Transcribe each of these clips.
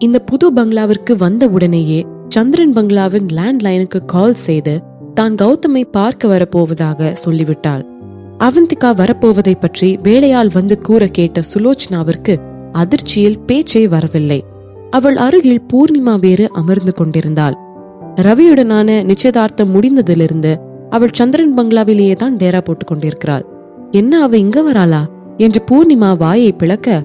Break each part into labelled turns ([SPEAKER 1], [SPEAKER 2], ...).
[SPEAKER 1] இந்த புது பங்களாவிற்கு வந்த உடனேயே சந்திரன் பங்களாவின் லேண்ட்லைனுக்கு கால் செய்து தான் கௌதமை பார்க்க வரப்போவதாக சொல்லிவிட்டாள். அவந்திகா வரப்போவதை பற்றி வேலையால் வந்து கூற கேட்ட சுலோச்சனாவிற்கு அதிர்ச்சியில் பேச்சே வரவில்லை. அவள் அருகில் பூர்ணிமா வேறு அமர்ந்து கொண்டிருந்தாள். ரவியுடனான நிச்சயதார்த்தம் முடிந்ததிலிருந்து அவள் சந்திரன் பங்களாவிலேயே தான் டேரா போட்டுக் கொண்டிருக்கிறாள். என்ன அவ இங்க வராளா என்று பூர்ணிமா வாயை பிளக்க,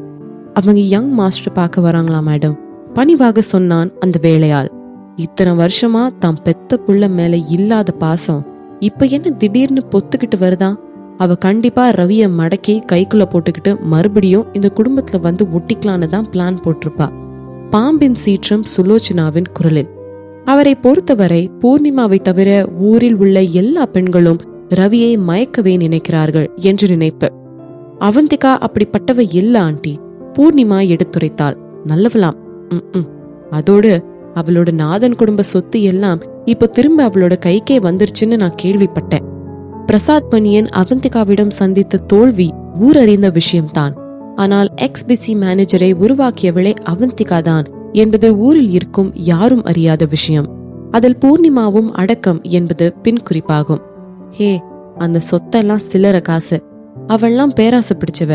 [SPEAKER 1] அவங்க யங் மாஸ்டர் பார்க்க வராங்களா மேடம், பணிவாக சொன்னான் அந்த வேலையாள். இத்தனை வருஷமா தாம் பெத்த புள்ள மேல இல்லாத பாசம் இப்ப என்ன திடீர்னு பொத்துக்கிட்டு வருதா? அவ கண்டிப்பா ரவிய மடக்கி கைக்குள்ள போட்டுக்கிட்டு மறுபடியும் இந்த குடும்பத்துல வந்து ஒட்டிக்கலான்னு தான் பிளான் போட்டிருப்பா. பாம்பின் சீற்றம் சுலோச்சனாவின் குரலில். அவரை பொறுத்தவரை பூர்ணிமாவை தவிர ஊரில் உள்ள எல்லா பெண்களும் ரவியை மயக்கவே நினைக்கிறார்கள் என்று நினைப்பு. அவந்திகா அப்படிப்பட்டவ இல்ல ஆண்டி, பூர்ணிமா எடுத்துரைத்தாள். நல்லவளாம். அதோடு அவளோட நாதன் குடும்ப சொத்து எல்லாம் இப்ப திரும்ப அவளோட கைக்கே வந்துருச்சுன்னு நான் கேள்விப்பட்டேன். பிரசாத் மணியன் அவந்திகாவிடம் சந்தித்த தோல்வி ஊரறிந்த விஷயம்தான். ஆனால் எக்ஸ்-பிசி மேனேஜரை உருவாக்கியவளே அவந்திகா தான் என்பது ஊரில் இருக்கும் யாரும் அறியாத விஷயம். அதில் பூர்ணிமாவும் அடக்கம் என்பது பின் குறிப்பாகும். ஹே, அந்த சொத்தெல்லாம் சில்லற காசு. அவள்லாம் பேராசை பிடிச்சவ,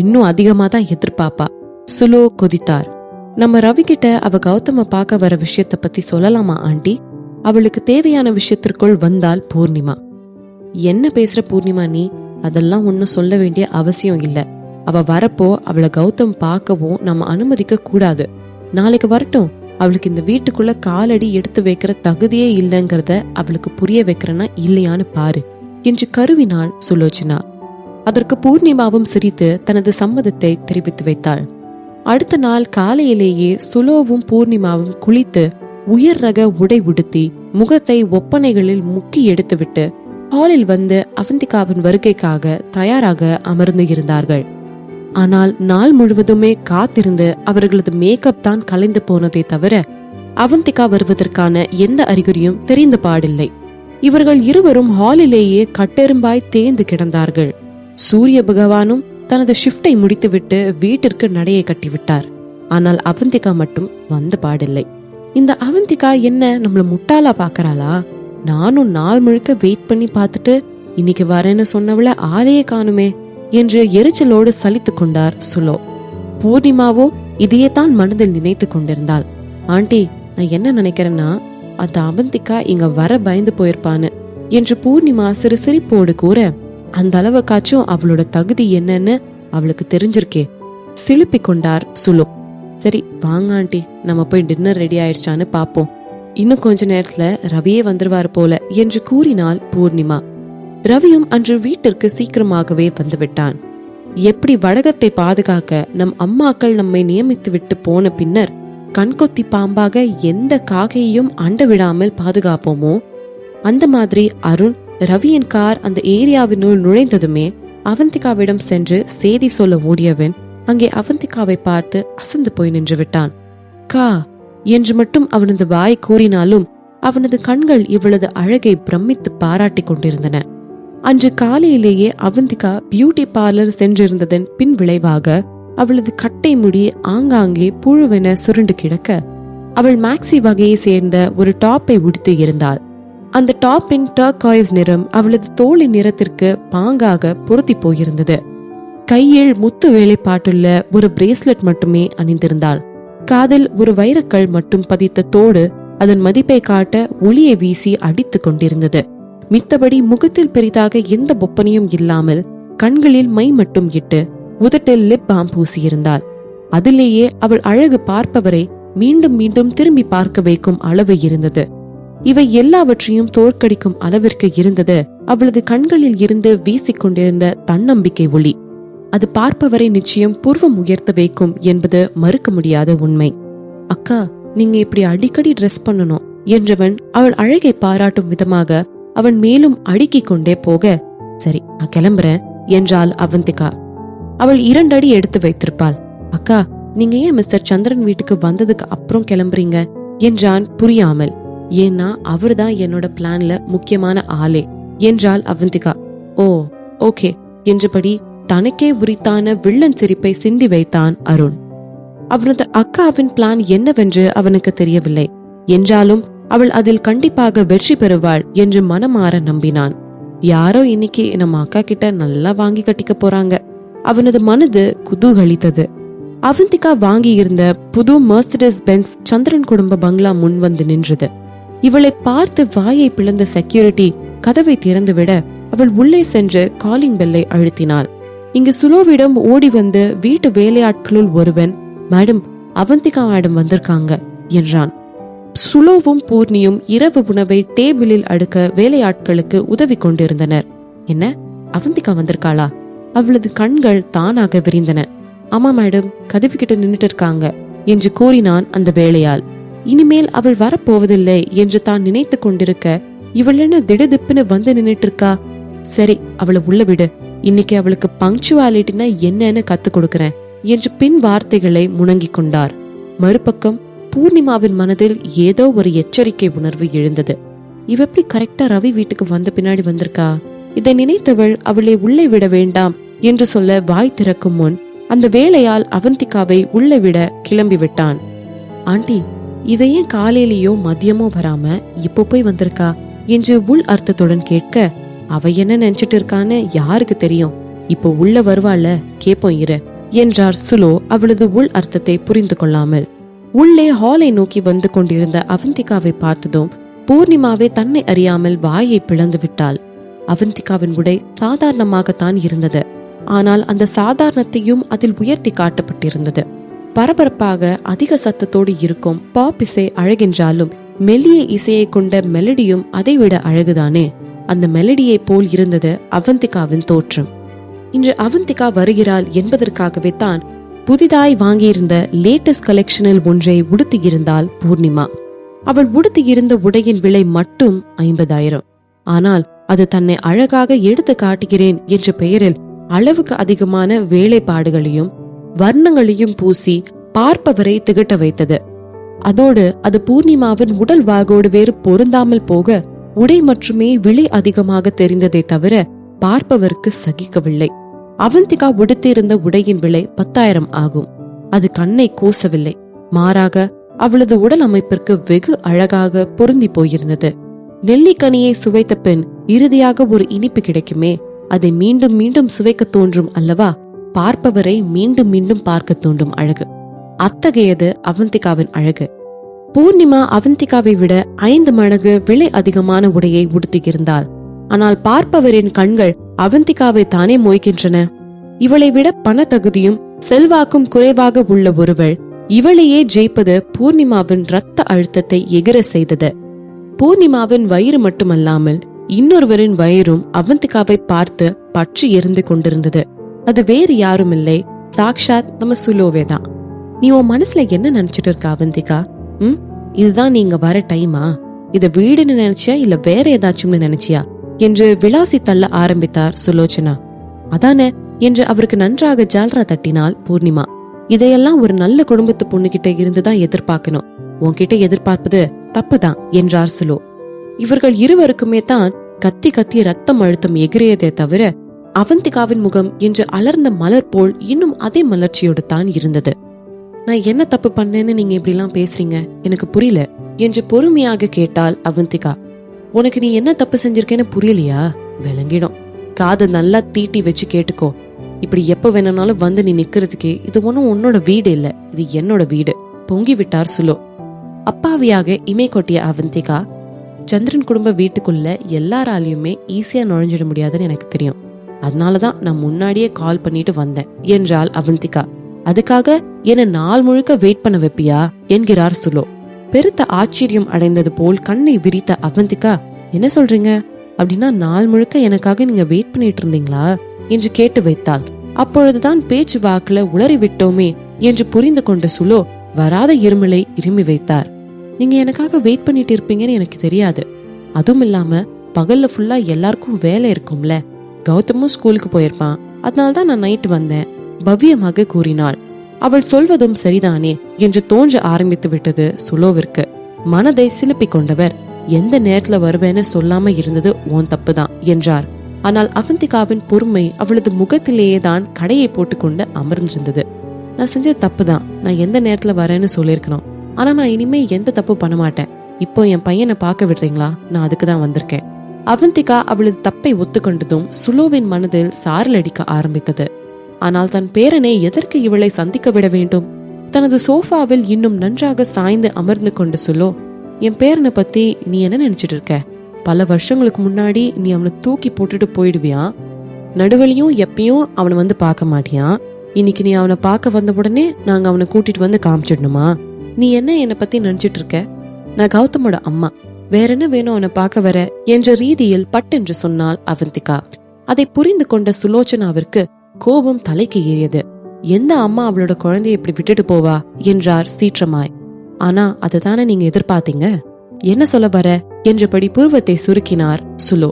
[SPEAKER 1] இன்னும் அதிகமா தான் எதிர்பார்ப்பா. சுலோ கொதித்தார். நம்ம ரவி கிட்ட அவ கௌதம பார்க்க வர விஷயத்த பத்தி சொல்லலாமா ஆண்டி? அவளுக்கு தேவையான விஷயத்திற்குள் வந்தால் பூர்ணிமா. என்ன பேசுற பூர்ணிமா நீ? அதெல்லாம் ஒன்னும் சொல்ல வேண்டிய அவசியம் இல்ல. அவ வரப்போ அவளை கௌதம் பார்க்கவும் நம்ம அனுமதிக்க கூடாது. நாளைக்கு வரட்டும், அவளுக்கு இந்த வீட்டுக்குள்ள காலடி எடுத்து வைக்கிற தகுதியே இல்லைங்கிறத அவளுக்கு புரிய வைக்கிறனா இல்லையான்னு பாரு என்று கருவினாள் சுலோச்சனா. அதற்கு பூர்ணிமாவும் சிரித்து தனது சம்மதத்தை தெரிவித்து வைத்தாள். அடுத்த நாள் காலையிலேயே சுலோவும் பூர்ணிமாவும் குளித்து உயர் ரக உடை உடுத்தி முகத்தை ஒப்பனைகளில் முக்கி எடுத்துவிட்டு ஹாலில் வந்து அவந்திகாவின் வருகைக்காக தயாராக அமர்ந்து இருந்தார்கள். ஆனால் நாள் முழுவதுமே காத்திருந்து அவர்களது மேக்கப் தான் கலைந்து போனதை தவிர அவந்திகா வருவதற்கான எந்த அறிகுறியும் தெரிந்த பாடில்லை. இவர்கள் இருவரும் ஹாலிலேயே கட்டெரும்பாய் தேய்ந்து கிடந்தார்கள். சூரிய பகவானும் தனது ஷிப்டை முடித்துவிட்டு வீட்டிற்கு நடையை கட்டிவிட்டார். ஆனால் அவந்திகா மட்டும் வந்த பாடில்லை. இந்த அவந்திகா என்ன நம்மள முட்டாளா பாக்கறாளா? நானும் நாள் முழுக்க வெயிட் பண்ணி பார்த்துட்டு இன்னைக்கு வரேன்னு சொன்னவள ஆளையே காணுமே என்று எரிச்சலோடு சலித்து கொண்டார் சுலோ. பூர்ணிமாவோ இதையே தான் மனதில் நினைத்து கொண்டிருந்தாள். ஆண்டி, நான் என்ன நினைக்கிறேன்னா, அந்த அவந்திகா இங்க வர பயந்து போயிருப்பான்னு என்று பூர்ணிமா சிறு சிரிப்போடு கூற, அந்த அளவுக்காச்சும் அவளோட தகுதி என்னன்னு அவளுக்கு தெரிஞ்சிருக்கே சிலுப்பி கொண்டார் சுலோ. சரி வாங்க ஆண்டி, நம்ம போய் டின்னர் ரெடி ஆயிடுச்சான்னு பாப்போம். இன்னும் கொஞ்ச நேரத்துல ரவியே வந்துருவாரு போல என்று கூறினாள் பூர்ணிமா. ரவியும் அன்று வீட்டிற்கு சீக்கிரமாகவே வந்துவிட்டான். எப்படி வடகத்தை பாதுகாக்க நம் அம்மாக்கள் நம்மை நியமித்து விட்டு போன பின்னர் கண்கொத்தி பாம்பாக எந்த காகையையும் அண்ட விடாமல் பாதுகாப்போமோ, அந்த மாதிரி அருண் ரவியின் கார் அந்த ஏரியாவினுள் நுழைந்ததுமே அவந்திகாவிடம் சென்று செய்தி சொல்ல ஓடியவன் அங்கே அவந்திகாவை பார்த்து அசந்து போய் நின்று விட்டான். கா என்று மட்டும் அவனது வாய் கூறினாலும் அவனது கண்கள் இவளது அழகை பிரமித்து பாராட்டி கொண்டிருந்தன. அன்று காலையிலேயே அவந்திகா பியூட்டி பார்லர் சென்றிருந்ததன் பின் விளைவாக அவளது கட்டை முடி ஆங்காங்கே புழுவென சுருண்டு கிடக்க அவள் மேக்ஸி வகையை சேர்ந்த ஒரு டாப்பை உடுத்தி இருந்தாள். அந்த டாப்பின் டர்காய்ஸ் நிறம் அவளது தோளின் நிறத்திற்கு பாங்காக பொருத்தி போயிருந்தது. கையில் முத்து வேலைப்பாட்டுள்ள ஒரு பிரேஸ்லெட் மட்டுமே அணிந்திருந்தாள். காதில் ஒரு வைரக்கல் மட்டும் பதித்த தோடு அதன் மதிப்பை காட்ட ஒளியை வீசி அடித்து கொண்டிருந்தது. மித்தபடி முகத்தில் பெரிதாக எந்த பொப்பனையும் இல்லாமல் கண்களில் மை மட்டும் இட்டு உதட்டில் லிப் பாம் பூசியிருந்தாள். அதிலேயே அவள் அழகு பார்ப்பவரை மீண்டும் மீண்டும் திரும்பி பார்க்க வைக்கும் அளவு இருந்தது. இவை எல்லாவற்றையும் தோற்கடிக்கும் அளவிற்கு இருந்தது அவளது கண்களில் இருந்து வீசிக்கொண்டிருந்த தன்னம்பிக்கை ஒளி. அது பார்ப்பவரை நிச்சயம் பூர்வம் உயர்த்த வைக்கும் என்பது மறுக்க முடியாத உண்மை. அக்கா, நீங்க இப்படி அடிக்கடி ட்ரெஸ் பண்ணணும் என்றவன் அவள் அழகை பாராட்டும் விதமாக அவன் மேலும் அடுக்கிக் கொண்டே போக, சரி நான் கிளம்புறேன் என்றாள் அவந்திகா. அவள் 2 அடி எடுத்து வைத்திருப்பாள். அக்கா, நீங்க ஏன் மிஸ்டர் சந்திரன் வீட்டுக்கு வந்ததுக்கு அப்புறம் கிளம்புறீங்க என்றான் புரியாமல். ஏன்னா அவர்தான் என்னோட பிளான்ல முக்கியமான ஆளே என்றாள் அவந்திகா. ஓ ஓகே என்றபடி தனக்கே உரித்தான வில்லன் சிரிப்பை சிந்தி வைத்தான் அருண். அவனது அக்காவின் பிளான் என்னவென்று அவனுக்கு தெரியவில்லை. என்றாலும் அவள் அதில் கண்டிப்பாக வெற்றி பெறுவாள் என்று மனமாற நம்பினான். யாரோ இன்னைக்கு நம்ம அக்கா கிட்ட நல்லா வாங்கி கட்டிக்க போறாங்க. அவனது மனது குதூகலித்தது. அவந்திகா வாங்கி இருந்த புது மெர்சிடிஸ் பென்ஸ் சந்திரன் குடும்ப பங்களா முன் வந்து நின்றது. இவளை பார்த்து வாயை பிளந்த செக்யூரிட்டி கதவை திறந்துவிட அவள் உள்ளே சென்று காலிங் பெல்லை அழுத்தினாள். இங்கு சுலோவிடம் ஓடி வந்து வீட்டு வேலையாட்களுள் ஒருவன், மேடம், அவந்திகா மேடம் வந்திருக்காங்க என்றான். சுலோவும் பூர்ணியும் இரவு உணவை டேபிளில் அடுக்க வேலையாட்களுக்கு உதவி கொண்டிருந்தனர். என்ன, அவந்திகா வந்திருக்காளா? அவளது கண்கள் தானாக விரிந்தன. ஆமா மேடம், கதவு கிட்ட நின்னுட்டு இருக்காங்க என்று கூறினான் அந்த வேலையாள். இனிமேல் அவள் வரப்போவதில்லை என்று தான் நினைத்து கொண்டிருக்க, இவள் என்ன திடுதிப்புன்னு வந்து நின்னுட்டு இருக்கா? சரி, அவளை உள்ள விடு. இன்னைக்கு அவளுக்கு பங்க்சுவாலிட்டினா என்னன்னு கத்து கொடுக்கறேன் என்று பின் வார்த்தைகளை முணங்கி கொண்டார். மறுபக்கம் பூர்ணிமாவின் மனதில் ஏதோ ஒரு எச்சரிக்கை உணர்வு எழுந்தது. இவ எப்படி கரெக்டா ரவி வீட்டுக்கு வந்த பின்னாடி வந்திருக்கா? இதை நினைத்தவள் அவளை உள்ளே விட வேண்டாம் என்று சொல்ல வாய் திறக்கும் முன் அந்த வேலையால் அவந்திகாவை உள்ளே விட கிளம்பி விட்டான். ஆண்டி, இவ ஏன் காலையிலயோ மதியமோ வராம இப்போ போய் வந்திருக்கா என்று உள் அர்த்தத்துடன் கேட்க, அவ என்ன நினைச்சிட்டு இருக்கான்னு யாருக்கு தெரியும், இப்போ உள்ள வருவாள்ல, கேப்போம் இரு என்றார் சுலோ அவளது உள் அர்த்தத்தை புரிந்து கொள்ளாமல். உள்ளே ஹாலை நோக்கி வந்து கொண்டிருந்த அவந்திகாவை பார்த்ததும் பூர்ணிமாவே தன்னை அறியாமல் வாயை பிளந்து விட்டாள். அவந்திகாவின் உடை சாதாரணமாகத்தான் இருந்தது. ஆனால் அந்த சாதாரணத்தையும் அதில் உயர்த்தி காட்டப்பட்டிருந்தது. பரபரப்பாக அதிக சத்தத்தோடு இருக்கும் பாப் இசை அழகென்றாலும் மெல்லிய இசையை கொண்ட மெலடியும் அதைவிட அழகுதானே. அந்த மெலடியை போல் இருந்தது அவந்திகாவின் தோற்றம். இன்று அவந்திகா வருகிறாள் என்பதற்காகவே தான் புதிதாய் வாங்கியிருந்த லேட்டஸ்ட் கலெக்ஷனில் ஒன்றை உடுத்தியிருந்தாள் பூர்ணிமா. அவள் உடுத்தியிருந்த உடையின் விலை மட்டும் 50,000. ஆனால் அது தன்னை அழகாக எடுத்து காட்டுகிறேன் என்ற பெயரில் அளவுக்கு அதிகமான வேலைப்பாடுகளையும் வர்ணங்களையும் பூசி பார்ப்பவரை திகட்ட வைத்தது. அதோடு அது பூர்ணிமாவின் உடல் வாகோடு வேறு பொருந்தாமல் போக உடை மட்டுமே விலை அதிகமாக தெரிந்ததை தவிர பார்ப்பவருக்கு சகிக்கவில்லை. அவந்திகா உடுத்தியிருந்த உடையின் விலை 10,000 ஆகும். அது கண்ணை கூசவில்லை. மாறாக அவளது உடல் அமைப்பிற்கு வெகு அழகாக பொருந்தி போயிருந்தது. நெல்லிக்கனியை சுவைத்த பின் இறுதியாக ஒரு இனிப்பு கிடைக்குமே, அதை மீண்டும் மீண்டும் சுவைக்க தோன்றும் அல்லவா? பார்ப்பவரை மீண்டும் மீண்டும் பார்க்க தோன்றும் அழகு. அத்தகையது அவந்திகாவின் அழகு. பூர்ணிமா அவந்திகாவை விட 5 மடங்கு விலை அதிகமான உடையை உடுத்தியிருந்தாள். ஆனால் பார்ப்பவரின் கண்கள் அவந்திகாவை தானே மோய்கின்றன. இவளை விட பண தகுதியும் செல்வாக்கும் குறைவாக உள்ள ஒருவள் இவளையே ஜெயிப்பது பூர்ணிமாவின் இரத்த அழுத்தத்தை எகிர செய்தது. பூர்ணிமாவின் வயிறு மட்டுமல்லாமல் இன்னொருவரின் வயிறும் அவந்திகாவை பார்த்து பற்றி எரிந்து கொண்டிருந்தது. அது வேறு யாருமில்லை, சாக்ஷாத் நம்ம சுலோவேதான். நீ உன் மனசுல என்ன நினைச்சிட்டு இருக்க அவந்திகா? இதுதான் நீங்க வர டைமா? இத வீடுன்னு நினைச்சியா இல்ல வேற ஏதாச்சும்னு நினைச்சியா என்று விளாசி தள்ள ஆரம்பித்தார் சுலோச்சனா. அதானே என்று அவருக்கு நன்றாக ஜால்ரா தட்டினாள் பூர்ணிமா. இதையெல்லாம் ஒரு நல்ல குடும்பத்து பொண்ணுகிட்ட இருந்துதான் எதிர்பார்க்கணும். உன்கிட்ட எதிர்பார்ப்பது தப்புதான் என்றார் சுலோ. இவர்கள் இருவருக்குமே தான் கத்தி கத்தி ரத்தம் அழுத்தம் எகிரியதே தவிர அவந்திகாவின் முகம் என்று அலர்ந்த மலர் போல் இன்னும் அதே மலர்ச்சியோடு தான் இருந்தது. நான் என்ன தப்பு பண்ணேன்னு நீங்க இப்படி எல்லாம் பேசுறீங்க, எனக்கு புரியல என்று பொறுமையாக கேட்டாள் அவந்திகா. உனக்கு நீ என்ன தப்பு செஞ்சிருக்கேன்னு புரியலையா? விளங்கிடும். காதை நல்லா தீட்டி வச்சு கேட்டுக்கோ. இப்படி எப்ப வேணும்னாலும் வந்து நீ நிக்கிறதுக்கே இது ஒன்னும் உன்னோட வீடு இல்ல, இது என்னோட வீடு பொங்கி விட்டார் சுலோ. அப்பாவியாக இமை கொட்டிய அவந்திகா, சந்திரன் குடும்ப வீட்டுக்குள்ள எல்லாராலையுமே ஈஸியா நுழைஞ்சிட முடியாதுன்னு எனக்கு தெரியும். அதனாலதான் நான் முன்னாடியே கால் பண்ணிட்டு வந்தேன் என்றாள் அவந்திகா. அதுக்காக என்ன நாள் முழுக்க வெயிட் பண்ண வைப்பியா என்கிறார் சுலோ. பெருத்த ஆச்சரியம் அடைந்தது போல் கண்ணை விரித்த அவந்திகா, என்ன சொல்றீங்க? அப்படின்னா நாள் முழுக்க எனக்காக நீங்க வெயிட் பண்ணிட்டு இருந்தீங்களா என்று கேட்டு வைத்தாள். அப்பொழுதுதான் பேச்சு வாக்குல உளறி விட்டோமே என்று புரிந்து கொண்ட சுலோ வராத இருமலை இருமி வைத்தார். நீங்க எனக்காக வெயிட் பண்ணிட்டு இருப்பீங்கன்னு எனக்கு தெரியாது. அதுவும் இல்லாம பகல்ல ஃபுல்லா எல்லாருக்கும் வேலை இருக்கும்ல. கௌதமும் ஸ்கூலுக்கு போயிருப்பான், அதனால்தான் நான் நைட்டு வந்தேன் பவ்யமாக கூறினாள். அவள் சொல்வதும் சரிதானே என்று தோன்ற ஆரம்பித்து விட்டது சுலோவிற்கு. மனதை சிலுப்பிக் கொண்டவர், எந்த நேரத்துல வருவேன்னு சொல்லாம இருந்தது உன் தப்புதான் என்றார். ஆனால் அவந்திகாவின் பொறுமை அவளது முகத்திலேயே தான் கடையை போட்டுக்கொண்டு அமர்ந்திருந்தது. நான் செஞ்சது தப்பு தான், நான் எந்த நேரத்துல வரேன்னு சொல்லியிருக்கணும். ஆனா நான் இனிமே எந்த தப்பு பண்ண மாட்டேன். இப்போ என் பையனை பார்க்க விடுறீங்களா? நான் அதுக்குதான் வந்திருக்கேன். அவந்திகா அவளது தப்பை ஒத்துக்கொண்டதும் சுலோவின் மனதில் சாரல் அடிக்க ஆரம்பித்தது. ஆனால் தன் பேரனை எதற்கு இவளை சந்திக்க விட வேண்டும்? தனது சோஃபாவில் இன்னும் நன்றாக சாய்ந்து அமர்ந்து கொண்டு சுலோ, என் பேரனை பத்தி நீ என்ன நினைச்சிட்டு இருக்க? பல வருஷங்களுக்கு முன்னாடி நீ அவனை தூக்கி போட்டுட்டு போயிடுவியா? நடுவழியும் எப்பயும் அவனை வந்து பார்க்க மாட்டியா? இன்னைக்கு நீ அவனை பார்க்க வந்த உடனே நாங்க அவனை கூட்டிட்டு வந்து காமிச்சிடணுமா? நீ என்னை பத்தி நினைச்சிட்டு இருக்க? நான் கௌதமோட அம்மா, வேற என்ன வேணும் அவனை பார்க்க வர என்ற ரீதியில் பட்டென்று சொன்னாள் அவந்திகா. அதை புரிந்து கொண்ட சுலோச்சனாவிற்கு கோபம் தலைக்கு ஏறியது. எந்த அம்மா அவளோட குழந்தைய இப்படி விட்டுட்டு போவா என்றார் சீற்றமாய். ஆனா அதுதானே நீங்க எதிர்பார்த்தீங்க? என்ன சொல்ல வர என்றபடி புருவத்தை சுருக்கினார் சுலோ.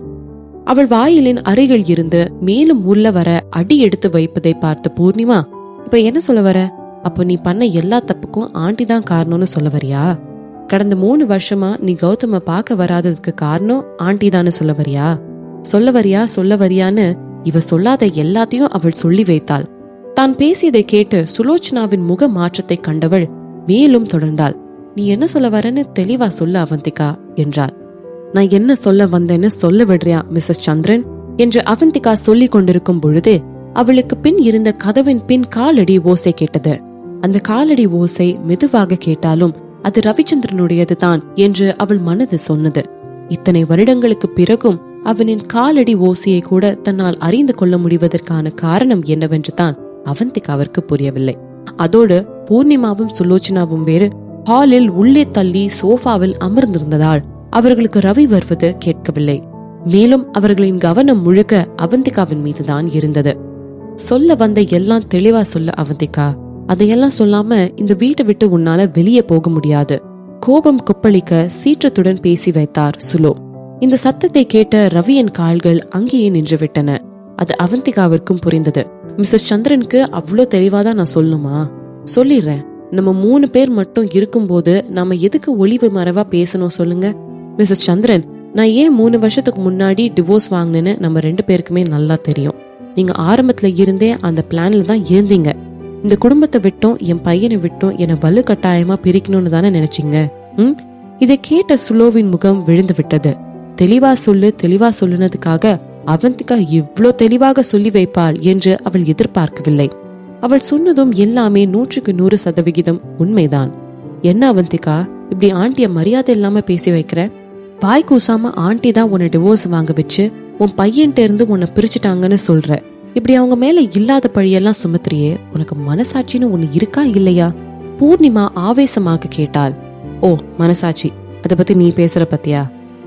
[SPEAKER 1] அவள் வாயிலின் அருகில் இருந்து மேலும் உள்ள வர அடி எடுத்து வைப்பதை பார்த்த பூர்ணிமா, இப்ப என்ன சொல்ல வர? அப்ப நீ பண்ண எல்லா தப்புக்கும் ஆண்டி தான் காரணம்னு சொல்ல வரியா? கடந்த 3 வருஷமா நீ கௌதம பார்க்க வராததுக்கு காரணம் ஆண்டி தானு சொல்ல வரியா? சொல்ல வரியான்னு இவ சொல்லாத எல்லாத்தையும் அவள் சொல்லி வைத்தாள். தான் பேசியதை கேட்டு சுலோச்சனாவின் முக மாற்றத்தை கண்டவள் மேலும் தொடர்ந்தாள். நீ என்ன சொல்ல வரன்னு தெளிவா சொல்ல அவந்திகா என்றாள். நான் என்ன சொல்ல வந்தேன்னு சொல்ல விடுறியா மிஸ்ஸஸ் சந்திரன் என்று அவந்திகா சொல்லிக் கொண்டிருக்கும் பொழுதே அவளுக்கு பின் இருந்த கதவின் பின் காலடி ஓசை கேட்டது. அந்த காலடி ஓசை மெதுவாக கேட்டாலும் அது ரவிச்சந்திரனுடையது தான் என்று அவள் மனது சொன்னது. இத்தனை வருடங்களுக்கு பிறகும் அவனின் காலடி ஓசையை கூட தன்னால் அறிந்து கொள்ள முடிவதற்கான காரணம் என்னவென்று தான் அவந்திகாவிற்கு புரியவில்லை. அதோடு பூர்ணிமாவும் சுலோச்சனாவும் வேறு ஹாலில் உள்ளே தள்ளி சோஃபாவில் அமர்ந்திருந்ததால் அவர்களுக்கு ரவி வருவது கேட்கவில்லை. மேலும் அவர்களின் கவனம் முழுக்க அவந்திகாவின் மீதுதான் இருந்தது. சொல்ல வந்த எல்லாம் தெளிவா சொல்ல அவந்திகா, அதையெல்லாம் சொல்லாம இந்த வீட்டை விட்டு உன்னால வெளியே போக முடியாது. கோபம் கொப்பளிக்க சீற்றத்துடன் பேசி வைத்தார் சுலோ. இந்த சத்தத்தை கேட்ட ரவியின் கால்கள் அங்கேயே நின்று விட்டன. அது அவந்திகாவிற்கும் புரிந்தது. மிஸ்ஸஸ் சந்திரனுக்கு அவ்வளோ தெளிவாதான் நான் சொல்லணுமா? சொல்லிடுறேன். நம்ம 3 பேர் மட்டும் இருக்கும்போது நாம எதுக்கு ஒளிவு மறைவா பேசணும் சொல்லுங்க? மிஸ்ஸஸ் சந்திரன், நான் ஏன் 3 வருஷத்துக்கு முன்னாடி டிவோர்ஸ் வாங்கினேன்னு நம்ம 2 பேருக்குமே நல்லா தெரியும். நீங்க ஆரம்பத்துல இருந்தே அந்த பிளான்ல தான் இருந்தீங்க. இந்த குடும்பத்தை விட்டும் என் பையனை விட்டும் என்னை வலு கட்டாயமா பிரிக்கணும்னு தானே நினைச்சீங்க. இதை கேட்ட சுலோவின் முகம் விழுந்து விட்டது. தெளிவா சொல்லுனதுக்காக அவந்திகா இவ்ளோ தெளிவாக சொல்லி வைப்பாள் என்று அவள் எதிர்பார்க்கவில்லை. அவள் சொன்னதும் எல்லாமே 100க்கு 100% உண்மைதான். என்ன அவந்திகா, இப்படி ஆண்டிய மரியாதை இல்லாம பேசி வைக்கிற? வாய் கூசாம ஆண்டி தான் உன்னை டிவோர்ஸ் வாங்க வச்சு உன் பையன்ட்ட இருந்து உன்னை பிரிச்சுட்டாங்கன்னு சொல்ற. இப்படி அவங்க மேல இல்லாத பழியெல்லாம் சுமத்துறியே, உனக்கு மனசாட்சின்னு ஒண்ணு இருக்கா இல்லையா? பூர்ணிமா ஆவேசமாக கேட்டாள். ஓ, மனசாட்சி, அத பத்தி நீ பேசுற பத்தியா?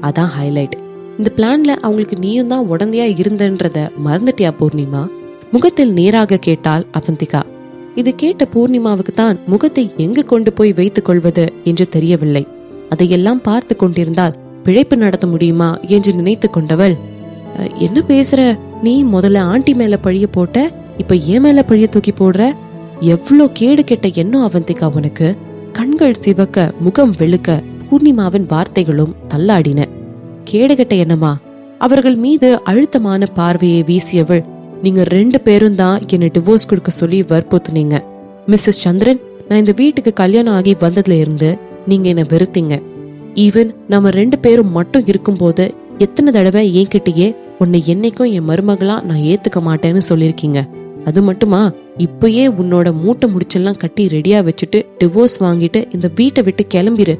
[SPEAKER 1] அதான் ஹைலைட். இந்த பிளான்ல அவங்களுக்கு நீயும் தான் உடந்தையா இருந்தன்றத மறந்துட்டியா பூர்ணிமா? முகத்தில் நேராக கேட்டாள் அவந்திகா. இது கேட்ட பூர்ணிமாவுக்கு தான் முகத்தை எங்கு கொண்டு போய் வைத்துக் கொள்வது என்று தெரியவில்லை. அதையெல்லாம் பார்த்து கொண்டிருந்தால் பிழைப்பு நடத்த முடியுமா என்று நினைத்து கொண்டவள், என்ன பேசுற நீ? முதல்ல ஆண்டி மேல பழிய போட்ட, இப்ப ஏன் மேல பழிய தூக்கி போடுற? எவ்வளோ கேடு கெட்ட எண்ணம் அவந்திகா உனக்கு! கண்கள் சிவக்க முகம் வெளுக்க பூர்ணிமாவின் வார்த்தைகளும் தள்ளாடின. கேடுகெட்ட எண்ணமா? அவர்கள் மீது அழுத்தமான பார்வையை வீசியவள், நீங்க 2 பேரும் தான் என்னை டிவோர்ஸ் கொடுக்க சொல்லி வற்புறுத்துனீங்க. மிஸ்ஸஸ் சந்திரன், நான் இந்த வீட்டுக்கு கல்யாணம் ஆகி வந்ததுல இருந்து நீங்க என்ன வெறுத்தீங்க. ஈவன் நம்ம 2 பேரும் மட்டும் இருக்கும் போது எத்தனை தடவை என்கிட்டயே உன்னை என்னைக்கும் என் மருமகளா நான் ஏத்துக்க மாட்டேன்னு சொல்லிருக்கீங்க. அது மட்டுமா, இப்பயே உன்னோட மூட்டை முடிச்செல்லாம் கட்டி ரெடியா வச்சுட்டு டிவோர்ஸ் வாங்கிட்டு இந்த வீட்டை விட்டு கிளம்பிரு,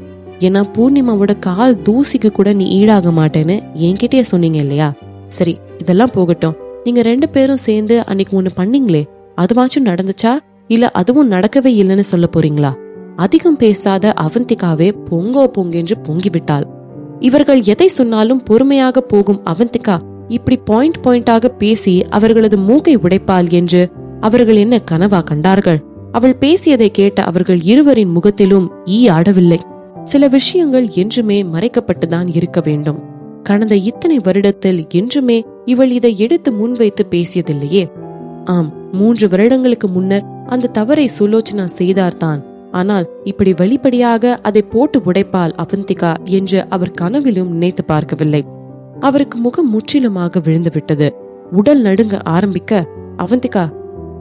[SPEAKER 1] ஏன்னா பூர்ணிமாவோட கால் தூசிக்கு கூட நீ ஈடாக மாட்டேன்னு என்கிட்டயே சொன்னீங்க இல்லையா? சரி, இதெல்லாம் போகட்டும். நீங்க 2 பேரும் சேர்ந்து அன்னைக்கு ஒண்ணு பண்ணீங்களே, அதுவாச்சும் நடந்துச்சா இல்ல அதுவும் நடக்கவே இல்லைன்னு சொல்ல போறீங்களா? அதிகம் பேசாத அவந்திகாவே பொங்கென்று பொங்கிவிட்டாள். இவர்கள் எதை சொன்னாலும் பொறுமையாக போகும் அவந்திகா இப்படி பாயிண்டாக பேசி அவர்களது மூக்கை உடைப்பாள் என்று அவர்கள் என்ன கனவா கண்டார்கள்? அவள் பேசியதை கேட்ட அவர்கள் இருவரின் முகத்திலும் ஈ ஆடவில்லை. சில விஷயங்கள் என்றுமே மறைக்கப்பட்டுதான் இருக்க வேண்டும். கடந்த இத்தனை வருடத்தில் என்றுமே இவள் இதை எடுத்து முன்வைத்து பேசியதில்லையே. ஆம், 3 வருடங்களுக்கு முன்னர் அந்த தவறை சுலோச்சனா செய்தார்தான். ஆனால் இப்படி வெளிப்படையாக அதை போட்டு உடைப்பாள் அவந்திகா என்று அவர் கனவிலும் நினைத்து பார்க்கவில்லை. அவருக்கு முகம் முற்றிலுமாக விழுந்து விட்டது. உடல் நடுங்க ஆரம்பிக்க, அவந்திகா,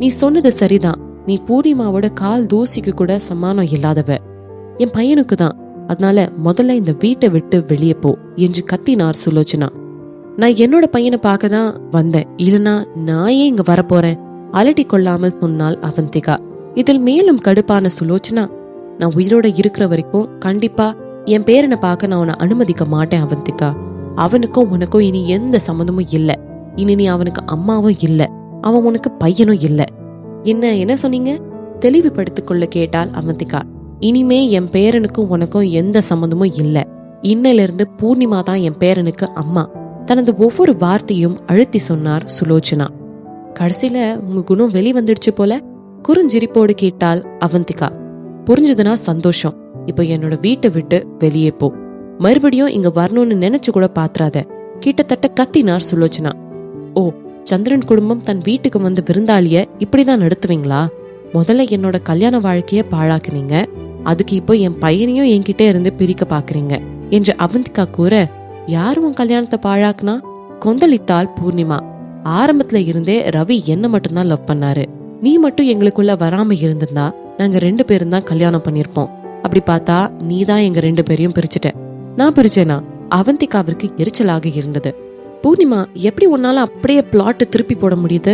[SPEAKER 1] நீ சொன்னது சரிதான். நீ பூர்ணிமாவோட கால் தூசிக்கு கூட சமானம் இல்லாதவ. என் பையனுக்கு தான். அதனால முதல்ல இந்த வீட்டை விட்டு வெளியே போ என்று கத்தினார் சுலோச்சனா. நான் என்னோட பையனை பார்க்க தான் வந்தேன், இல்லனா நான் ஏன் இங்க வரப்போறேன்? அலட்டி கொள்ளாமல் சொன்னாள் அவந்திகா. இதில் மேலும் கடுப்பான சுலோச்சனா, நான் உயிரோட இருக்கிற வரைக்கும் கண்டிப்பா என் பேரனை பார்க்க நான் உன்னை அனுமதிக்க மாட்டேன் அவந்திகா. அவனுக்கும் உனக்கும் இனி எந்த சம்மந்தமும் இல்ல. இனி நீ அவனுக்கு அம்மாவும் இல்ல, அவன் உனக்கு பையனும் இல்ல. என்ன சொன்னீங்க? தெளிவுபடுத்திக் கொள்ள கேட்டாள் அவந்திகா. இனிமே என் பேரனுக்கும் உனக்கும் எந்த சம்மந்தமும் இல்ல. இன்னையில இருந்து பூர்ணிமா தான் என் பேரனுக்கு அம்மா. தனது ஒவ்வொரு வார்த்தையும் அழுத்தி சொன்னார் சுலோச்சனா. கடைசியில உங்க குணம் வெளி வந்துடுச்சு போல, குறுஞ்சிரிப்போடு கேட்டாள் அவந்திகா. புரிஞ்சதுன்னா சந்தோஷம். இப்ப என்னோட வீட்டை விட்டு வெளியே போ. மறுபடியும் இங்க வரணும்னு நினைச்சு கூட பாத்துறாத, கிட்டத்தட்ட கத்தினார் சுலோச்சனா. ஓ, சந்திரன் குடும்பம் தன் வீட்டுக்கு வந்து விருந்தாளிய இப்படிதான் நடத்துவீங்களா? முதல்ல என்னோட கல்யாண வாழ்க்கைய பாழாக்குனீங்க, அதுக்கு இப்போ என் பையனையும் என்கிட்ட இருந்து பிரிக்க பாக்குறீங்க என்று அவந்திகா கூற, யாரும் உன் கல்யாணத்தை பாழாக்குனா? கொந்தளித்தாள் பூர்ணிமா. ஆரம்பத்துல இருந்தே ரவி என்ன மட்டும்தான் லவ் பண்ணாரு. நீ மட்டும் எங்களுக்குள்ள வராம இருந்திருந்தா நாங்க 2 பேரும் தான் கல்யாணம் பண்ணிருப்போம். அப்படி பார்த்தா நீ தான் எங்க 2 பேரையும் பிரிச்சுட்ட. நான் பிரிச்சேனா? அவந்திகாவிற்கு எரிச்சலாக இருந்தது. பூர்ணிமா, எப்படி உன்னால அப்படியே பிளாட் திருப்பி போட முடியுது?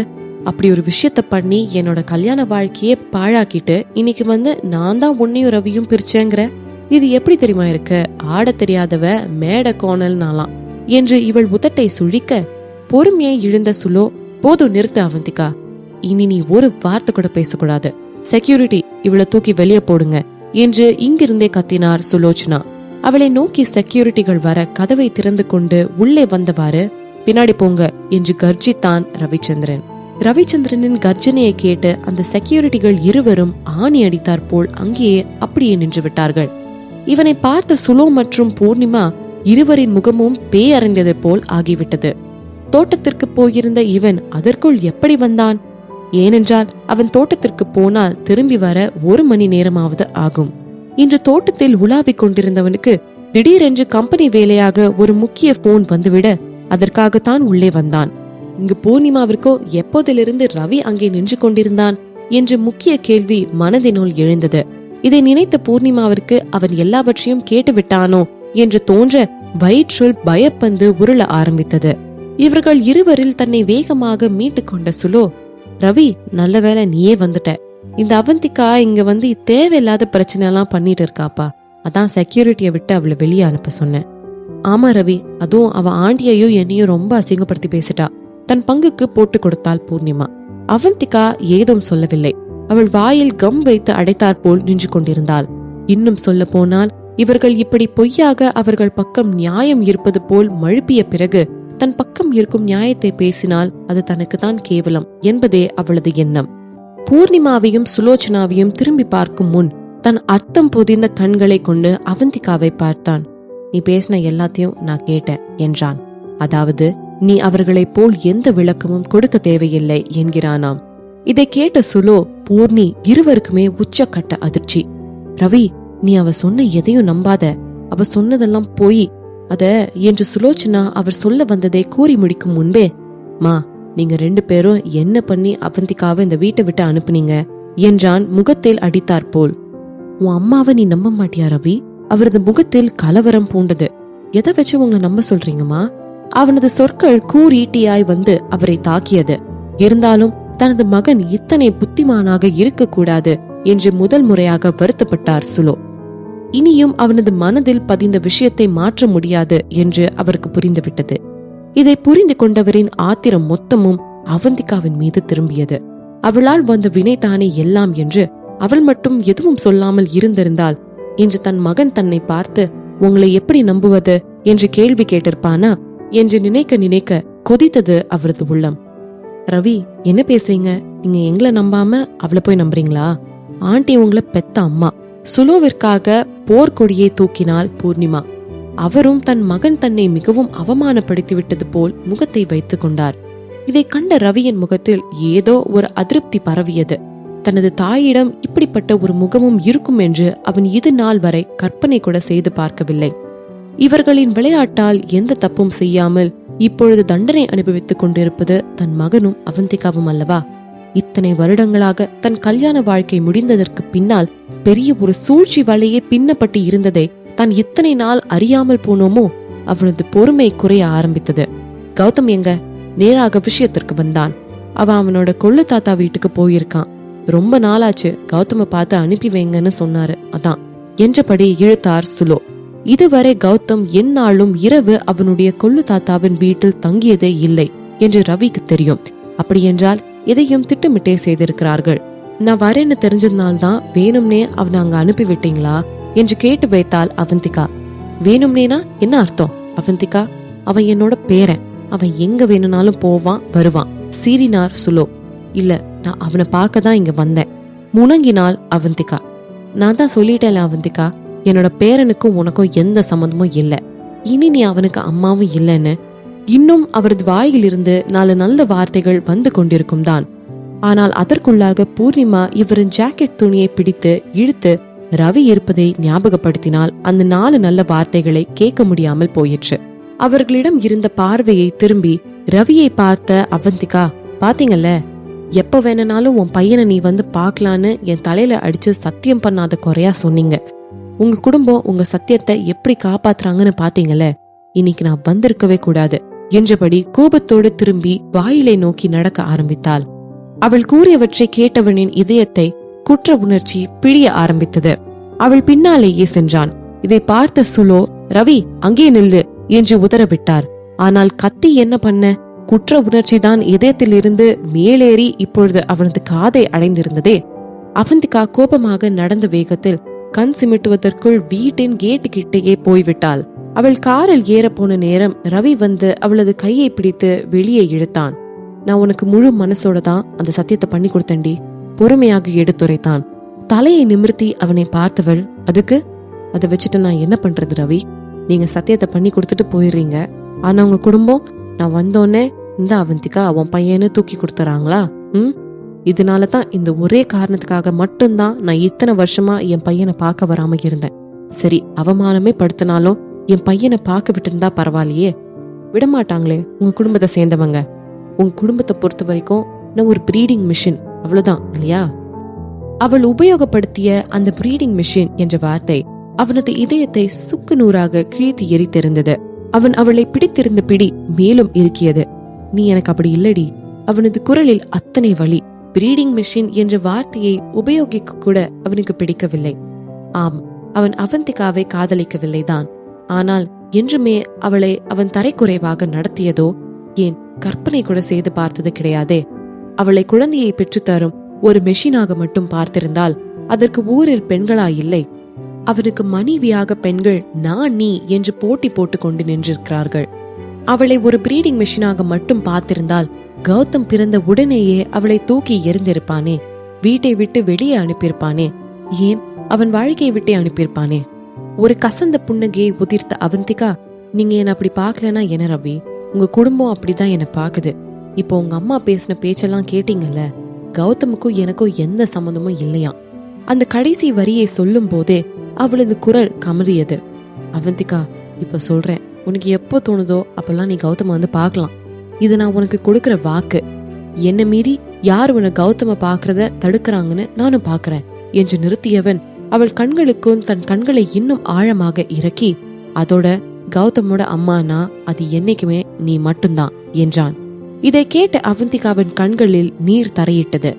[SPEAKER 1] அப்படி ஒரு விஷயத்த பண்ணி என்னோட கல்யாண வாழ்க்கையே பாழாக்கிட்டு இன்னைக்கு வந்து நான் தான் உன்னையும் ரவியும் பிரிச்சேங்கிற, இது எப்படி தெரியுமா இருக்கு? ஆட தெரியாதவ மேட கோணல் நாளாம் என்று இவள் உதட்டை சுழிக்க பொறுமையை இழந்த சுலோ, போதும் நிறுத்த அவந்திகா, இனி நீ ஒரு வார்த்தை கூட பேசக்கூடாது. செக்யூரிட்டி, இவளை தூக்கி வெளியே போடுங்க என்று இங்கிருந்தே கத்தினார் சுலோச்சனா. அவளை நோக்கி செக்யூரிட்டிகள் வர கதவை திறந்து கொண்டு உள்ளே வந்தவாறு, பின்னாடி போங்க என்று கர்ஜித்தான் ரவிச்சந்திரன். ரவிச்சந்திரனின் கர்ஜனையை கேட்டு அந்த செக்யூரிட்டிகள் இருவரும் ஆணி அடித்தார் போல் அங்கேயே அப்படியே நின்று விட்டார்கள். இவனை பார்த்த சுலோ மற்றும் பூர்ணிமா இருவரின் முகமும் பேய் அறிந்தது போல் ஆகிவிட்டது. தோட்டத்திற்கு போயிருந்த இவன் அதற்குள் எப்படி வந்தான்? ஏனென்றால் அவன் தோட்டத்திற்கு போனால் திரும்பி வர 1 மணி நேரமாவது ஆகும். இன்று தோட்டத்தில் உலாவிக் கொண்டிருந்தவனுக்கு திடீரென்று கம்பெனி வேலையாக ஒரு முக்கிய போன் வந்துவிட அதற்காகத்தான் உள்ளே வந்தான். இங்கு பூர்ணிமாவிற்கோ எப்போதிலிருந்து ரவி அங்கே நின்று கொண்டிருந்தான் என்று முக்கிய கேள்வி மனதினுள் எழுந்தது. இதை நினைத்த பூர்ணிமாவிற்கு அவன் எல்லாவற்றையும் கேட்டுவிட்டானோ என்று தோன்ற வயிற்றுள் பயப்பந்து உருள ஆரம்பித்தது. இவர்கள் இருவரில் தன்னை வேகமாக மீட்டு கொண்ட சுலோ, ரவி, நல்ல வேளை நீயே வந்துட்ட. இந்த அவந்திகா இங்க வந்து தேவையில்லாத பிரச்சனை எல்லாம் பண்ணிட்டு இருக்காப்பா, அதான் செக்யூரிட்டியை விட்டு அவளை வெளியே அனுப்ப சொன்னேன். ஆமா ரவி, அதுவும் அவ ஆண்டியையும் என்னையும் ரொம்ப அசிங்கப்படுத்தி பேசிட்டா. தன் பங்குக்கு போட்டு கொடுத்தாள் பூர்ணிமா. அவந்திகா ஏதும் சொல்லவில்லை. அவள் வாயில் கம் வைத்து அடைத்தாற்போல் நின்று கொண்டிருந்தாள். இன்னும் சொல்ல போனால் இவர்கள் இப்படி பொய்யாக அவர்கள் பக்கம் நியாயம் இருப்பது போல் மழுப்பிய பிறகு தன் பக்கம் இருக்கும் நியாயத்தை பேசினால் அது தனக்கு தான் கேவலம் என்பதே அவளது எண்ணம். பூர்ணிமாவையும் சுலோச்சனாவையும் திரும்பி பார்க்கும் முன் தன் அர்த்தம் பொதிந்த கண்களை கொண்டு அவந்திகாவை பார்த்தான். நீ பேசின எல்லாத்தையும் நான் கேட்டேன் என்றான். அதாவது நீ அவர்களைப் போல் எந்த விளக்கமும் கொடுக்க தேவையில்லை என்கிறானாம். இதை கேட்ட சுலோ, பூர்ணி இருவருக்குமே உச்சக்கட்ட அதிர்ச்சி. ரவி, நீ அவ சொன்ன எதையும் நம்பாத, அவ சொன்னதெல்லாம் போய் அத என்று சுலோச்சனா அவர் சொல்ல வந்ததை கூறி முடிக்கும் முன்பே, மா, நீங்க 2 பேரும் என்ன பண்ணி அவந்திகாவை இந்த வீட்டை விட்டு அனுப்புனீங்க என்றான் முகத்தில் அடித்தார் போல். உன் அம்மாவை நீ நம்ப மாட்டியா ரவி? அவரது முகத்தில் கலவரம் பூண்டது. எதை வச்சு உங்களை நம்ப சொல்றீங்கம்மா? அவனது சொற்கள் கூரீட்டியாய் வந்து அவரை தாக்கியது. இருந்தாலும் தனது மகன் இத்தனை புத்திமானாக இருக்க கூடாது என்று முதல் முறையாக வருத்தப்பட்டார் சுலோ. இனியும் அவனது மனதில் பதிந்த விஷயத்தை மாற்ற முடியாது என்று அவருக்கு புரிந்துவிட்டது. இதை புரிந்து கொண்டவரின் ஆத்திரம் மொத்தமும் அவந்திகாவின் மீது திரும்பியது. அவளால் வந்த வினைதானே எல்லாம் என்று அவள் மட்டும் எதுவும் சொல்லாமல் இருந்திருந்தால் இன்று தன் மகன் தன்னை பார்த்து உங்களை எப்படி நம்புவது என்று கேள்வி கேட்டிருப்பானா என்று நினைக்க நினைக்க கொதித்தது அவரது உள்ளம். ரவி, என்ன பேசுறீங்க? நீங்க எங்களை நம்பாம அவளை போய் நம்புறீங்களா? ஆண்டி உங்களை பெத்த அம்மா. சுலோவிற்காக போர்க்கொடியை தூக்கினாள் பூர்ணிமா. அவரும் தன் மகன் தன்னை மிகவும் அவமானப்படுத்தி விட்டது போல் முகத்தை வைத்துக் கொண்டார். இதை கண்ட ரவியின் முகத்தில் ஏதோ ஒரு அதிருப்தி பரவியது. தனது தாயிடம் இப்படிப்பட்ட ஒரு முகமும் இருக்கும் என்று அவன் இது நாள் வரை கற்பனை கூட செய்து பார்க்கவில்லை. இவர்களின் விளையாட்டால் எந்த தப்பும் செய்யாமல் இப்பொழுது தண்டனை அனுபவித்துக் கொண்டிருப்பது தன் மகனும் அவந்திகாவும் அல்லவா? இத்தனை வருடங்களாக தன் கல்யாண வாழ்க்கை முடிந்ததற்கு பின்னால் பெரிய ஒரு சூழ்ச்சி வலையே பின்னப்பட்டு இருந்ததை தான் இத்தனை நாள் அறியாமல் போனோமோ அவனது பொறுமை குறைய ஆரம்பித்தது. கௌதம் எங்க? நேராக விஷயத்திற்கு வந்தான். அவன் அவனோட கொள்ளு தாத்தா வீட்டுக்கு போயிருக்கான். ரொம்ப நாளாச்சு, கௌதம பார்த்து அனுப்பி வைங்கன்னு சொன்னாரு, அதான் என்றபடி இழுத்தார் சுலோ. இதுவரை கௌதம் எந்நாளும் இரவு அவனுடைய கொள்ளு தாத்தாவின் வீட்டில் தங்கியதே இல்லை என்று ரவிக்கு தெரியும். அப்படியென்றால் எதையும் திட்டமிட்டே செய்திருக்கிறார்கள். நான் வரேன்னு தெரிஞ்சதுனால்தான் வேணும்னே அவனை அங்க அனுப்பி விட்டீங்களா என்று கேட்டு வைத்தாள் அவந்திகா. வேணும்னேனா என்ன அர்த்தம் அவந்திகா? அவன் என்னோட பேரன், அவன் எங்க வேணும்னாலும் போவான் வருவான், சீறினார் சுலோ. இல்ல, நான் அவனை பார்க்க தான் இங்க வந்தேன், முணங்கினாள் அவந்திகா. நான் தான் சொல்லிட்டேன் அவந்திகா, என்னோட பேரனுக்கும் உனக்கும் எந்த சம்மந்தமும் இல்ல, இனி நீ அவனுக்கு அம்மாவும் இல்லைன்னு. இன்னும் அவரது வாயிலிருந்து 4 நல்ல வார்த்தைகள் வந்து கொண்டிருக்கும் தான். ஆனால் அதற்குள்ளாக பூர்ணிமா இவரின் ஜாக்கெட் துணியை பிடித்து இழுத்து ரவி இருப்பதை ஞாபகப்படுத்தினால் அந்த 4 நல்ல வார்த்தைகளை கேட்க முடியாமல் போயிற்று. அவர்களிடம் இருந்த பார்வையை திரும்பி ரவியை பார்த்த அவந்திகா, பாத்தீங்கல்ல, எப்ப வேணும்னாலும் உன் பையனை நீ வந்து பாக்கலான்னு என் தலையில அடிச்சு சத்தியம் பண்ணாத குறையா சொன்னீங்க. உங்க குடும்பம் உங்க சத்தியத்தை எப்படி காப்பாத்துறாங்கன்னு பாத்தீங்கல்ல, இன்னைக்கு நான் வந்திருக்கவே கூடாது என்றபடி கோபத்தோடு திரும்பி வாயிலை நோக்கி நடக்க ஆரம்பித்தாள். அவள் கூறியவற்றை கேட்டவனின் இதயத்தை குற்ற உணர்ச்சி பிழிய ஆரம்பித்தது. அவள் பின்னாலேயே சென்றான். இதை பார்த்த சுலோ, ரவி அங்கே நில்லு என்று உதறவிட்டார். ஆனால் கத்தி என்ன பண்ண? குற்ற உணர்ச்சி தான் இதயத்தில் இருந்து மேலேறி இப்பொழுது அவனது காதை அடைந்திருந்ததே. அவந்திகா கோபமாக நடந்த வேகத்தில் கண் சிமிட்டுவதற்குள் வீட்டின் கேட்டு கிட்டேயே போய்விட்டாள். அவள் காரில் ஏற போன நேரம் ரவி வந்து அவளது கையை பிடித்து வெளியே இழுத்தான். நான் உனக்கு முழு மனசோட தான் அந்த சத்தியத்தை பண்ணி கொடுத்தண்டி, பொறுமையாக எடுத்துரைத்தான். தலையை நிமிர்த்தி அவனை பார்த்தவள், அதுக்கு அதை வச்சுட்டு நான் என்ன பண்றது ரவி? நீங்க சத்தியத்தை பண்ணி கொடுத்துட்டு போயிடுறீங்க, ஆனா உங்க குடும்பம் நான் வந்தோன்னே இந்த அவந்திகா அவன் பையனு தூக்கி கொடுத்துறாங்களா? இதனாலதான், இந்த ஒரே காரணத்துக்காக மட்டும்தான் நான் இத்தனை வருஷமா என் பையனை பார்க்க வராம இருந்தேன். சரி, அவமானமே படுத்தினாலும் என் பையனை பார்க்க விட்டு இருந்தா பரவாயில்லையே. விடமாட்டாங்களே உங்க குடும்பத்தை சேர்ந்தவங்க. உங்க குடும்பத்தை பொறுத்த வரைக்கும் நான் ஒரு பிரீடிங் மிஷின், அவ்வளவுதான் இல்லையா? அவள் உபயோகப்படுத்திய அந்த பிரீடிங் மிஷின் என்ற வார்த்தை அவனது இதயத்தை சுக்கு நூறாக கிழித்து எரித்திருந்தது. அவன் அவளை பிடித்திருந்த பிடி மேலும் இருக்கியது. நீ எனக்கு அப்படி இல்லடி. அவனது குரலில் அத்தனை வலி. பிரீடிங் மிஷின் என்ற வார்த்தையை உபயோகிக்க கூட அவனுக்கு பிடிக்கவில்லை. ஆம், அவன் அவந்திகாவை காதலிக்கவில்லைதான். ஆனால் என்றுமே அவளை அவன் தரைக்குறைவாக நடத்தியதோ, ஏன் கற்பனை கூட செய்து பார்த்தது கிடையாதே. அவளை குழந்தையை பெற்றுத்தரும் ஒரு மெஷினாக மட்டும் பார்த்திருந்தால் அதற்கு ஊரில் பெண்களா இல்லை. அவனுக்கு மனைவியாக பெண்கள் நான் நீ என்று போட்டி போட்டு கொண்டு நின்றிருக்கிறார்கள். அவளை ஒரு பிரீடிங் மெஷினாக மட்டும் பார்த்திருந்தால் கௌதம் பிறந்த உடனேயே அவளை தூக்கி எறிந்திருப்பானே, வீட்டை விட்டு வெளியே அனுப்பியிருப்பானே, ஏன் அவன் வாழ்க்கையை விட்டே அனுப்பியிருப்பானே. ஒரு கசந்த புன்னகையை உதிர்த்த அவந்திகா, நீங்க என்ன அப்படி பாக்கலனா என்ன ரவி, உங்க குடும்பம் அப்படிதான் என்ன பாக்குது. இப்போ உங்க அம்மா பேசின பேச்செல்லாம் கேட்டீங்கல்ல, கௌதமுக்கும் எனக்கும் எந்த சம்மந்தமும் இல்லையா. அந்த கடைசி வரியை சொல்லும் போதே அவளது குரல் கமறியது. அவந்திகா, இப்ப சொல்றேன், உனக்கு எப்போ தோணுதோ அப்பெல்லாம் நீ கௌதம வந்து பாக்கலாம். இது நான் உனக்கு கொடுக்கற வாக்கு. என்ன மீறி யார் உன கௌதம பாக்குறத தடுக்கிறாங்கன்னு நானும் பாக்குறேன் என்று நிறுத்தியவன் அவள் கண்களுக்கும் தன் கண்களை இன்னும் ஆழமாக இறக்கி, அதோட கௌதமோட அம்மானா அது என்னைக்குமே நீ மட்டும்தான் என்றான். இதை கேட்ட அவந்திகாவின் கண்களில் நீர் தரையிட்டது.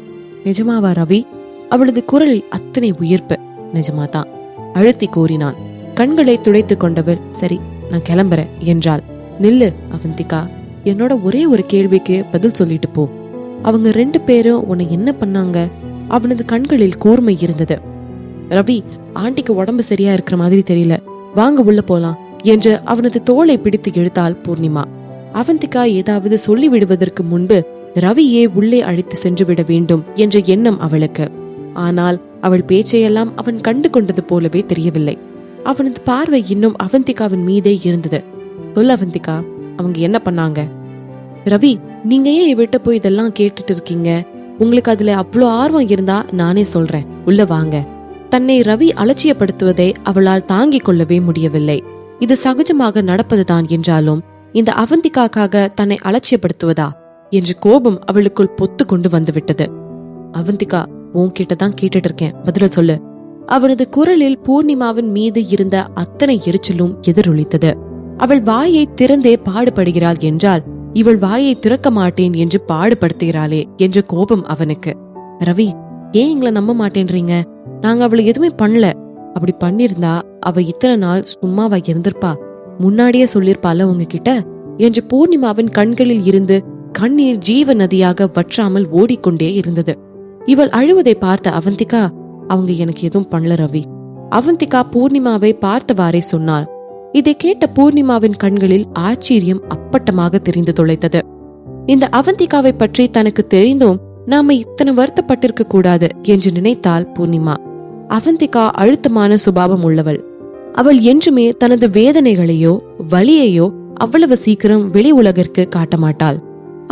[SPEAKER 1] நிஜமாவா ரவி? அவளது குரலில் அத்தனை உயிர்ப்பு. நிஜமாதான் அழுத்தி கூறினான். கண்களை துடைத்து கொண்டவர், சரி நான் கிளம்புறேன் என்றாள். நில்லு அவந்திகா, என்னோட ஒரே ஒரு கேள்விக்கு பதில் சொல்லிட்டு போ. அவங்க 2 பேரும் உன்னை என்ன பண்ணாங்க? அவனது கண்களில் கூர்மை இருந்தது. ரவி, ஆண்டிக்கு உடம்பு சரியா இருக்கிற மாதிரி தெரியல, வாங்க உள்ள போலாம் என்று அவனது தோளை பிடித்து இழுத்தாள் பூர்ணிமா. அவந்திகா ஏதாவது சொல்லி விடுவதற்கு முன்பு ரவியே உள்ளே அழைத்து சென்று விட வேண்டும் என்ற எண்ணம் அவளுக்கு. ஆனால் அவள் பேச்சையெல்லாம் அவன் கண்டு கொண்டது போலவே தெரியவில்லை. அவனது பார்வை இன்னும் அவந்திகாவின் மீதே இருந்தது. சொல்ல அவந்திகா, அவங்க என்ன பண்ணாங்க? ரவி, நீங்க ஏன் விட்டு போய் இதெல்லாம் கேட்டுட்டு இருக்கீங்க? உங்களுக்கு அதுல அவ்வளோ ஆர்வம் இருந்தா நானே சொல்றேன், உள்ள வாங்க. தன்னை ரவி அலட்சியப்படுத்துவதை அவளால் தாங்கிக் கொள்ளவே முடியவில்லை. இது சகஜமாக நடப்பதுதான் என்றாலும் இந்த அவந்திகாக்காக தன்னை அலட்சியப்படுத்துவதா என்று கோபம் அவளுக்குள் பொத்து கொண்டு வந்துவிட்டது. அவந்திகா, உன்கிட்ட தான் கேட்டுட்டு இருக்கேன், பதில சொல்லு. அவனது குரலில் பூர்ணிமாவின் மீது இருந்த அத்தனை எரிச்சலும் எதிரொலித்தது. அவள் வாயை திறந்தே பாடுபடுகிறாள் என்றால் இவள் வாயை திறக்க மாட்டேன் என்று பாடுபடுத்துகிறாளே என்ற கோபம் அவனுக்கு. ரவி, ஏன் எங்களை நம்ப மாட்டேன்றீங்க? நாங்க அவளை எதுவுமே பண்ணல. அப்படி பண்ணிருந்தா அவ இத்தனை நாள் சும்மாவா இருந்திருப்பா? முன்னாடியே சொல்லிருப்பால உங்ககிட்ட என்று பூர்ணிமாவின் கண்களில் இருந்து கண்ணீர் ஜீவ நதியாக வற்றாமல் ஓடிக்கொண்டே இருந்தது. இவள் அழுவதை பார்த்த அவந்திகா, அவங்க எனக்கு எதுவும் பண்ணல ரவி. அவந்திகா பூர்ணிமாவை பார்த்தவாறே சொன்னாள். இதை கேட்ட பூர்ணிமாவின் கண்களில் ஆச்சரியம் அப்பட்டமாக தெரிந்து தொலைத்தது. இந்த அவந்திகாவை பற்றி தனக்கு தெரிந்தும் நாம இத்தனை வருத்தப்பட்டிருக்க கூடாது என்று நினைத்தாள் பூர்ணிமா. அவந்திகா அழுத்தமான சுபாவம் உள்ளவள். அவள் என்றுமே தனது வேதனைகளையோ வலியையோ அவ்வளவு சீக்கிரம் வெளி உலகிற்கு காட்ட மாட்டாள்.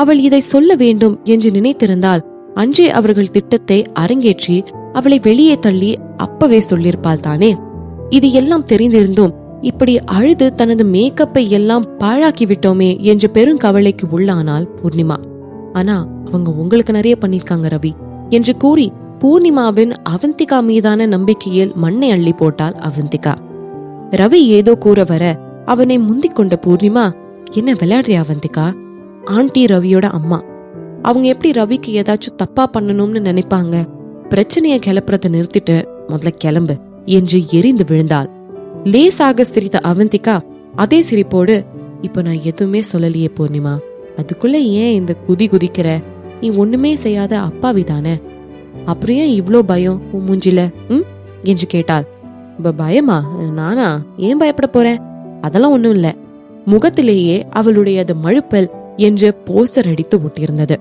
[SPEAKER 1] அவள் இதை சொல்ல வேண்டும் என்று நினைத்திருந்தால் அன்றே அவர்கள் திட்டத்தை அரங்கேற்றி அவளை வெளியே தள்ளி அப்பவே சொல்லிருப்பாள் தானே. இது எல்லாம் தெரிந்திருந்தும் இப்படி அழுது தனது மேக்கப்பை எல்லாம் பாழாக்கி விட்டோமே என்று பெருங்கவலைக்கு உள்ளானாள் பூர்ணிமா. ஆனா அவங்க உங்களுக்கு நிறைய பண்ணிருக்காங்க ரவி என்று கூறி பூர்ணிமாவின் அவந்திகா மீதான நம்பிக்கையில் மண்ணை அள்ளி போட்டாள் அவந்திகா. ரவி ஏதோ கூற வர அவனை முந்திக் கொண்ட பூர்ணிமா, என்ன விளையாடுறியா அவந்திகா? ஆண்டி ரவியோட அம்மா. அவங்க எப்படி ரவிக்கு ஏதாச்சும் தப்பா பண்ணணும்னு நினைப்பாங்க? பிரச்சனைய கிளப்புறத நிறுத்திட்டு முதல்ல கிளம்பு என்று எரிந்து விழுந்தாள். லேசாக சிரித்த அவந்திகா அதே சிரிப்போடு, இப்ப நான் எதுவுமே சொல்லலையே பூர்ணிமா, அதுக்குள்ள ஏன் இந்த குதி குதிக்கிற? நீ ஒண்ணுமே செய்யாத அப்பாவிதானே, அப்புறம் ஏன் இவ்ளோ பயம் உன் மூஞ்சில என்று கேட்டாள். பயமா? நானா? ஏன் பயப்பட போறேன்? அதெல்லாம் ஒண்ணும் இல்ல. முகத்திலேயே அவளுடைய அது மழுப்பல் என்று போஸ்டர் அடித்து ஒட்டியிருந்தது.